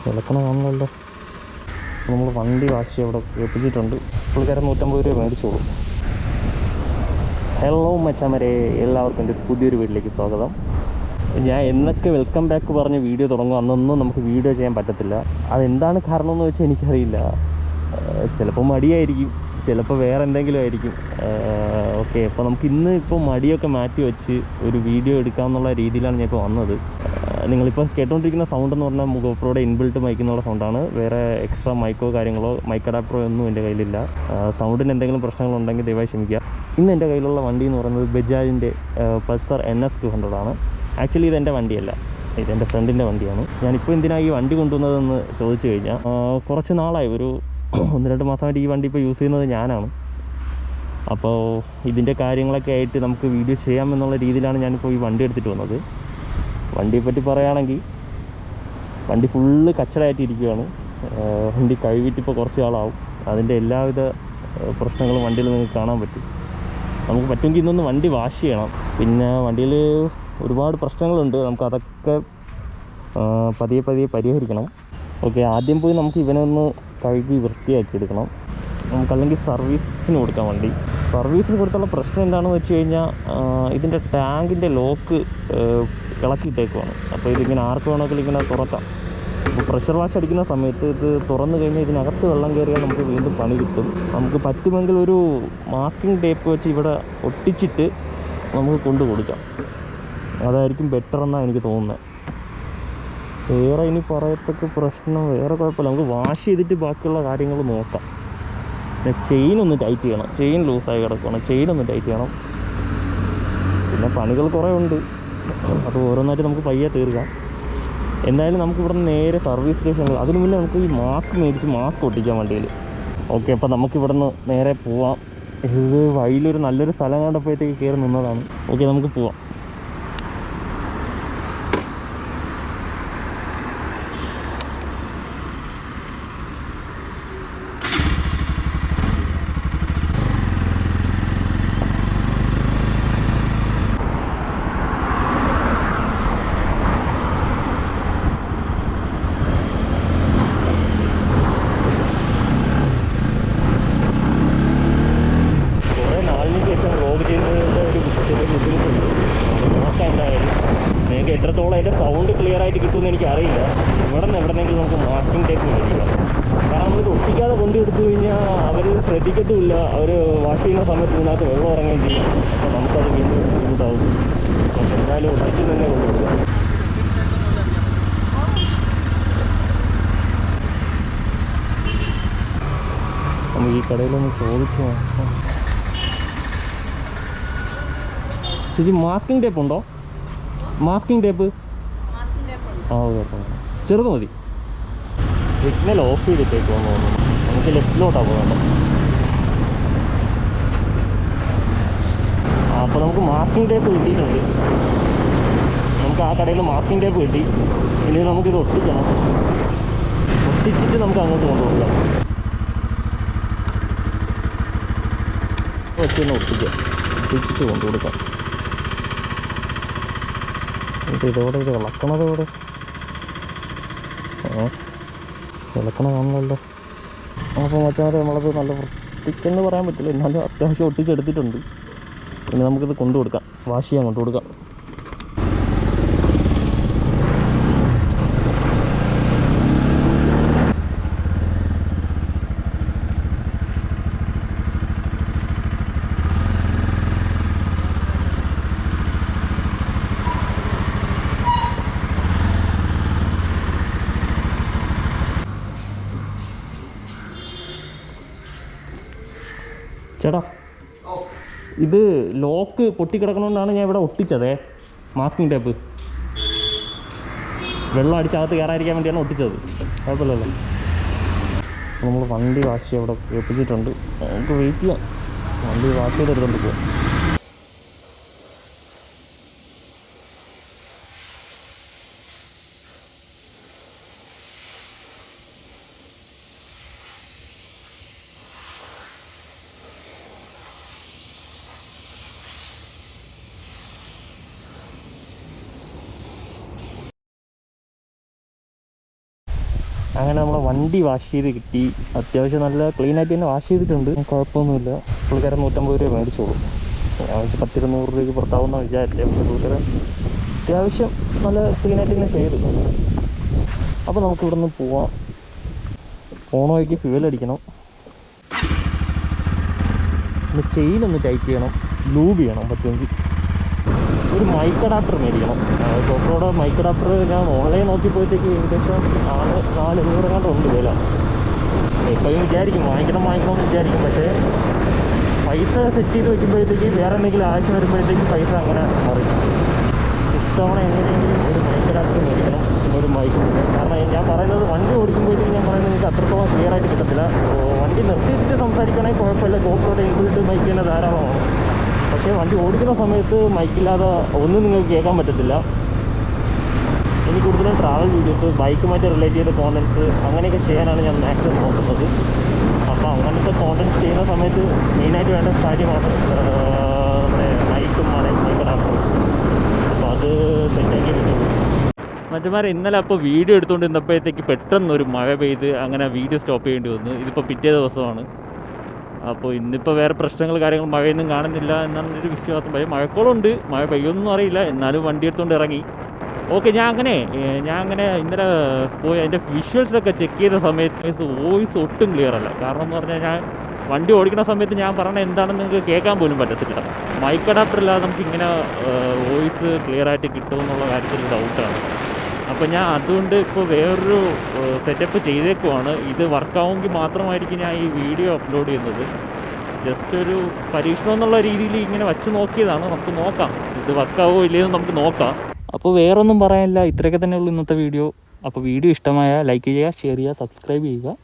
വിളക്കണ കാണണമല്ലോ. നമ്മൾ വണ്ടി വാശി അവിടെ ഏൽപ്പിച്ചിട്ടുണ്ട്. പുള്ളിക്കാരൻ 150 രൂപ മേടിച്ചോളൂ. ഹലോ മച്ചാമരെ, എല്ലാവർക്കും എൻ്റെ പുതിയൊരു വീട്ടിലേക്ക് സ്വാഗതം. ഞാൻ എന്നൊക്കെ വെൽക്കം ബാക്ക് പറഞ്ഞ് വീഡിയോ തുടങ്ങും, അന്നൊന്നും നമുക്ക് വീഡിയോ ചെയ്യാൻ പറ്റത്തില്ല. അതെന്താണ് കാരണം എന്ന് വെച്ചാൽ എനിക്കറിയില്ല. ചിലപ്പോൾ മടിയായിരിക്കും, ചിലപ്പോൾ വേറെ എന്തെങ്കിലും ആയിരിക്കും. ഓക്കെ, അപ്പോൾ നമുക്ക് ഇന്ന് ഇപ്പോൾ മടിയൊക്കെ മാറ്റി വെച്ച് ഒരു വീഡിയോ എടുക്കാമെന്നുള്ള രീതിയിലാണ് ഞാൻ ഇപ്പോൾ വന്നത്. നിങ്ങളിപ്പോൾ കേട്ടുകൊണ്ടിരിക്കുന്ന സൗണ്ട് എന്ന് പറഞ്ഞാൽ ഗോപ്രോയുടെ ഇൻബിൽട്ട് മൈക്കെന്നുള്ള സൗണ്ടാണ്. വേറെ എക്സ്ട്രാ മൈക്കോ കാര്യങ്ങളോ മൈക്ക് അഡാപ്റ്ററോ ഒന്നും എൻ്റെ കയ്യിലില്ല. സൗണ്ടിന് എന്തെങ്കിലും പ്രശ്നങ്ങളുണ്ടെങ്കിൽ ദയവായി ക്ഷമിക്കുക. ഇന്ന് എൻ്റെ കയ്യിലുള്ള വണ്ടി എന്ന് പറയുന്നത് ബജാജിൻ്റെ പൾസർ NS 200 ആണ്. ആക്ച്വലി ഇതെൻ്റെ വണ്ടിയല്ല, ഇതെൻ്റെ ഫ്രണ്ടിൻ്റെ വണ്ടിയാണ്. ഞാനിപ്പോൾ എന്തിനാണ് ഈ വണ്ടി കൊണ്ടുവന്നതെന്ന് ചോദിച്ചു കഴിഞ്ഞാൽ, കുറച്ച് നാളായി, ഒരു 1-2 മാസമായിട്ട് ഈ വണ്ടി ഇപ്പോൾ യൂസ് ചെയ്യുന്നത് ഞാനാണ്. അപ്പോൾ ഇതിൻ്റെ കാര്യങ്ങളൊക്കെ ആയിട്ട് നമുക്ക് വീഡിയോ ചെയ്യാമെന്നുള്ള രീതിയിലാണ് ഞാനിപ്പോൾ ഈ വണ്ടി എടുത്തിട്ട് വന്നത്. വണ്ടിയെപ്പറ്റി പറയുകയാണെങ്കിൽ വണ്ടി ഫുള്ള് കച്ചടായിട്ടിരിക്കുകയാണ്. വണ്ടി കഴുകിയിട്ടിപ്പോൾ കുറച്ച് നാളാവും. അതിൻ്റെ എല്ലാവിധ പ്രശ്നങ്ങളും വണ്ടിയിൽ നിങ്ങൾക്ക് കാണാൻ പറ്റും. നമുക്ക് പറ്റുമെങ്കിൽ ഇന്നൊന്ന് വണ്ടി വാഷ് ചെയ്യണം. പിന്നെ വണ്ടിയിൽ ഒരുപാട് പ്രശ്നങ്ങളുണ്ട്, നമുക്കതൊക്കെ പതിയെ പരിഹരിക്കണം. ഓക്കെ, ആദ്യം പോയി നമുക്ക് ഇവനൊന്ന് കഴുകി വൃത്തിയാക്കി എടുക്കണം. നമുക്കല്ലെങ്കിൽ സർവീസിന് കൊടുക്കാം. വണ്ടി സർവീസിന് കൊടുത്തുള്ള പ്രശ്നം എന്താണെന്ന് വെച്ച് കഴിഞ്ഞാൽ, ഇതിൻ്റെ ടാങ്കിൻ്റെ ലോക്ക് ഇളക്കിയിട്ടേക്കുവാണ്. അപ്പോൾ ഇതിങ്ങനെ ആർക്ക് വേണമെങ്കിലും ഇങ്ങനെ തുറക്കാം. അപ്പോൾ പ്രഷർ വാഷ് അടിക്കുന്ന സമയത്ത് ഇത് തുറന്നു കഴിഞ്ഞാൽ ഇതിനകത്ത് വെള്ളം കയറിയാൽ നമുക്ക് വീണ്ടും പണി കിട്ടും. നമുക്ക് പറ്റുമെങ്കിൽ ഒരു മാസ്കിംഗ് ടേപ്പ് വെച്ച് ഇവിടെ ഒട്ടിച്ചിട്ട് നമുക്ക് കൊണ്ടു കൊടുക്കാം. അതായിരിക്കും ബെറ്റർ എന്നാണ് എനിക്ക് തോന്നുന്നത്. വേറെ ഇനി പറയത്തക്ക പ്രശ്നം വേറെ കുഴപ്പമില്ല. നമുക്ക് വാഷ് ചെയ്തിട്ട് ബാക്കിയുള്ള കാര്യങ്ങൾ നോക്കാം. പിന്നെ ചെയിൻ ഒന്ന് ടൈറ്റ് ചെയ്യണം. ചെയിൻ ലൂസായി കിടക്കുകയാണ്, ചെയിൻ ഒന്ന് ടൈറ്റ് ചെയ്യണം. പിന്നെ പണികൾ കുറേ ഉണ്ട്, അത് ഓരോന്നായിട്ട് നമുക്ക് പയ്യെ തീർക്കാം. എന്തായാലും നമുക്ക് ഇവിടെ നിന്ന് നേരെ സർവീസ് സ്റ്റേഷനിൽ, അതിന് മുന്നേ നമുക്ക് ഈ മാസ്ക് മേടിച്ച് മാസ്ക് ഒട്ടിക്കാം വണ്ടിയിൽ. ഓക്കെ, അപ്പോൾ നമുക്കിവിടെ നിന്ന് നേരെ പോവാം. ഇത് വഴിയിലൊരു നല്ലൊരു സ്ഥലം കണ്ടപ്പോഴത്തേക്ക് കയറി നിന്നതാണ്. ഓക്കെ, നമുക്ക് പോവാം. നിങ്ങൾക്ക് എത്രത്തോളം അതിൻ്റെ സൗണ്ട് ക്ലിയർ ആയിട്ട് കിട്ടുമെന്ന് എനിക്കറിയില്ല. ഇവിടെ നിന്ന് എവിടെയെങ്കിലും നമുക്ക് മാസ്കിംഗ് ടേപ്പ് മേടിക്കാം. കാരണം നമ്മളിത് ഒട്ടിക്കാതെ കൊണ്ടെടുത്തു കഴിഞ്ഞാൽ അവർ ശ്രദ്ധിക്കത്തുമില്ല. അവർ വാഷ് ചെയ്യുന്ന സമയത്ത് ഇതിനകത്ത് വെള്ളം ഇറങ്ങുകയും ചെയ്യും. അപ്പോൾ നമുക്കത് വീണ്ടും ബുദ്ധിമുട്ടാവും. അപ്പോൾ എന്തായാലും ഒട്ടിച്ച് തന്നെ കൊണ്ടുവരിക. നമുക്ക് ഈ കടയിലൊന്ന് ചോദിച്ചു നോക്കാം. ചേച്ചി, മാസ്കിംഗ് ടേപ്പ് ഉണ്ടോ? മാസ്കിംഗ് ടേപ്പ് ആ ഓക്കെ, ചെറുത് മതി. സിഗ്നൽ ഓഫ് ചെയ്തിട്ടേക്കുമെന്ന് തോന്നുന്നു. നമുക്ക് ലെഫ്റ്റിലോട്ടാണ് പോകേണ്ടത്. അപ്പോൾ നമുക്ക് മാസ്കിംഗ് ടേപ്പ് കിട്ടിയിട്ടുണ്ട്. നമുക്ക് ആ കടയിൽ മാസ്കിംഗ് ടേപ്പ് കിട്ടി. ഇനി നമുക്കിത് ഒട്ടിക്കണം. ഒട്ടിച്ചിട്ട് നമുക്ക് അങ്ങോട്ട് കൊണ്ടുപോകാം. വെച്ച് തന്നെ ഒട്ടിച്ചിട്ട് കൊണ്ടുകൊടുക്കാം. ഇതോടെ ഇത് ഇളക്കണത് ഇവിടെ ഇളക്കണ കാണണമല്ലോ. അപ്പോൾ മച്ചാൽ നമ്മളത് നല്ല വൃത്തിക്കെന്ന് പറയാൻ പറ്റില്ല, എന്നാലും അത്യാവശ്യം ഒട്ടിച്ചെടുത്തിട്ടുണ്ട്. ഇനി നമുക്കിത് കൊണ്ടുകൊടുക്കാം, വാഷ് ചെയ്യാൻ കൊണ്ടുകൊടുക്കാം. ചേട്ടാ, ഇത് ലോക്ക് പൊട്ടിക്കിടക്കണമെന്നാണ് ഞാൻ ഇവിടെ ഒട്ടിച്ചതേ. മാസ്കിംഗ് ടേപ്പ് വെള്ളം അടിച്ചകത്ത് കയറാതിരിക്കാൻ വേണ്ടിയാണ് ഒട്ടിച്ചത്. കുഴപ്പമില്ലല്ലോ. നമ്മൾ വണ്ടി വാഷ് അവിടെ ഏൽപ്പിച്ചിട്ടുണ്ട്. നമുക്ക് വെയിറ്റ് ചെയ്യാം. വണ്ടി വാഷ് ചെയ്തെടുത്തോണ്ട് പോകാം. അങ്ങനെ നമ്മളെ വണ്ടി വാഷ് ചെയ്ത് കിട്ടി. അത്യാവശ്യം നല്ല ക്ലീനായിട്ട് തന്നെ വാഷ് ചെയ്തിട്ടുണ്ട്, കുഴപ്പമൊന്നുമില്ല. പുള്ളിക്കാരൻ 150 രൂപ മേടിച്ചോളൂ. ഞാൻ വെച്ച് 10-200 രൂപയ്ക്ക് പുറത്താവുന്ന വിചാരിച്ചേ. പക്ഷേ പുള്ളിക്കാരൻ അത്യാവശ്യം നല്ല ക്ലീനായിട്ട് തന്നെ ചെയ്തു. അപ്പോൾ നമുക്ക് ഇവിടെ നിന്ന് പോവാം. ഓണോയ്ക്ക് ഫ്യൂവൽ അടിക്കണം, പിന്നെ ചെയിനൊന്ന് ടൈറ്റ് ചെയ്യണം, ലൂബ് ചെയ്യണം, പറ്റുമെങ്കിൽ ഒരു മൈക്ക് അഡാപ്റ്റർ മേടിക്കണം. GoProയുടെ മൈക്ക് അഡാപ്റ്റർ ഞാൻ ഓൺലൈൻ നോക്കിയപ്പോഴത്തേക്ക് ഏകദേശം 400 കണ്ടുണ്ട് വില. എപ്പോഴും വിചാരിക്കും വാങ്ങിക്കണമെന്ന് വിചാരിക്കും, പക്ഷേ പൈസ സെറ്റ് ചെയ്ത് വെക്കുമ്പോഴത്തേക്ക് വേറെ എന്തെങ്കിലും ആവശ്യം വരുമ്പോഴത്തേക്ക് പൈസ അങ്ങനെ മറിയും. ഇത്തവണ എങ്ങനെയെങ്കിലും ഒരു മൈക്ക് അഡാപ്റ്റർ മേടിക്കണം, ഒരു മൈക്ക്. കാരണം ഞാൻ പറയുന്നത് വണ്ടി ഓടിക്കുമ്പോഴത്തേക്ക് ഞാൻ പറയുന്നത് നിങ്ങൾക്ക് അത്രത്തോളം ക്ലിയർ ആയിട്ട് കിട്ടത്തില്ല. വണ്ടി നിർത്തിയിട്ട് സംസാരിക്കണമെങ്കിൽ കുഴപ്പമില്ല, GoProയുടെ ഇൻബിൽറ്റ് മൈക്ക് തന്നെ ധാരാളമാണ്. പക്ഷേ വണ്ടി ഓടിക്കുന്ന സമയത്ത് മൈക്കില്ലാതെ ഒന്നും നിങ്ങൾക്ക് കേൾക്കാൻ പറ്റത്തില്ല. ഇനി കൂടുതലും ട്രാവൽ വീഡിയോസ്, ബൈക്കുമായിട്ട് റിലേറ്റ് ചെയ്ത കോണ്ടൻറ്റ്സ് അങ്ങനെയൊക്കെ ചെയ്യാനാണ് ഞാൻ മാക്സിമം നോക്കുന്നത്. അപ്പോൾ അങ്ങനത്തെ കോണ്ടൻറ്റ്സ് ചെയ്യുന്ന സമയത്ത് മെയിനായിട്ട് വേണ്ട കാര്യമാണ് നമ്മുടെ മൈക്കും മൈക്ക് അഡാപ്റ്ററും. അപ്പോൾ അത് സെറ്റാക്കി പറ്റുള്ളൂ. മച്ചന്മാരെ ഇന്നലെ അപ്പോൾ വീഡിയോ എടുത്തുകൊണ്ട് നിന്നപ്പോഴത്തേക്ക് പെട്ടെന്നൊരു മഴ പെയ്ത് അങ്ങനെ വീഡിയോ സ്റ്റോപ്പ് ചെയ്യേണ്ടി വന്നു. ഇതിപ്പോൾ പിറ്റേ ദിവസമാണ്. അപ്പോൾ ഇന്നിപ്പോൾ വേറെ പ്രശ്നങ്ങൾ കാര്യങ്ങൾ മഴയൊന്നും കാണുന്നില്ല എന്നാണ് ഒരു വിശ്വാസം. പക്ഷേ മഴക്കോളുണ്ട്, മഴ പെയ്യൊന്നും അറിയില്ല. എന്നാലും വണ്ടി എടുത്തുകൊണ്ട് ഇറങ്ങി. ഓക്കെ, ഞാൻ അങ്ങനെ ഇന്നലെ പോയി അതിൻ്റെ വിഷ്വൽസൊക്കെ ചെക്ക് ചെയ്ത സമയത്ത് വോയിസ് ഒട്ടും ക്ലിയർ അല്ല. കാരണം എന്ന് പറഞ്ഞാൽ ഞാൻ വണ്ടി ഓടിക്കുന്ന സമയത്ത് ഞാൻ പറഞ്ഞ എന്താണെന്ന് നിങ്ങൾക്ക് കേൾക്കാൻ പോലും പറ്റത്തില്ല. മൈക്ക് അഡാപ്റ്റർ ഇല്ലാതെ നമുക്കിങ്ങനെ വോയിസ് ക്ലിയർ ആയിട്ട് കിട്ടുമെന്നുള്ള കാര്യത്തിൽ ഡൗട്ടാണ്. അപ്പോൾ ഞാൻ അതുകൊണ്ട് ഇപ്പോൾ വേറൊരു സെറ്റപ്പ് ചെയ്തേക്കുവാണ്. ഇത് വർക്കാവുമെങ്കിൽ മാത്രമായിരിക്കും ഞാൻ ഈ വീഡിയോ അപ്ലോഡ് ചെയ്യുന്നത്. ജസ്റ്റ് ഒരു പരീക്ഷണം എന്നുള്ള രീതിയിൽ ഇങ്ങനെ വച്ച് നോക്കിയതാണ്. നമുക്ക് നോക്കാം ഇത് വർക്കാവോ ഇല്ലയെന്ന് നമുക്ക് നോക്കാം. അപ്പോൾ വേറൊന്നും പറയാനില്ല, ഇത്രയൊക്കെ തന്നെ ഉള്ളൂ ഇന്നത്തെ വീഡിയോ. അപ്പോൾ വീഡിയോ ഇഷ്ടമായ ലൈക്ക് ചെയ്യുക, ഷെയർ ചെയ്യുക, സബ്സ്ക്രൈബ് ചെയ്യുക.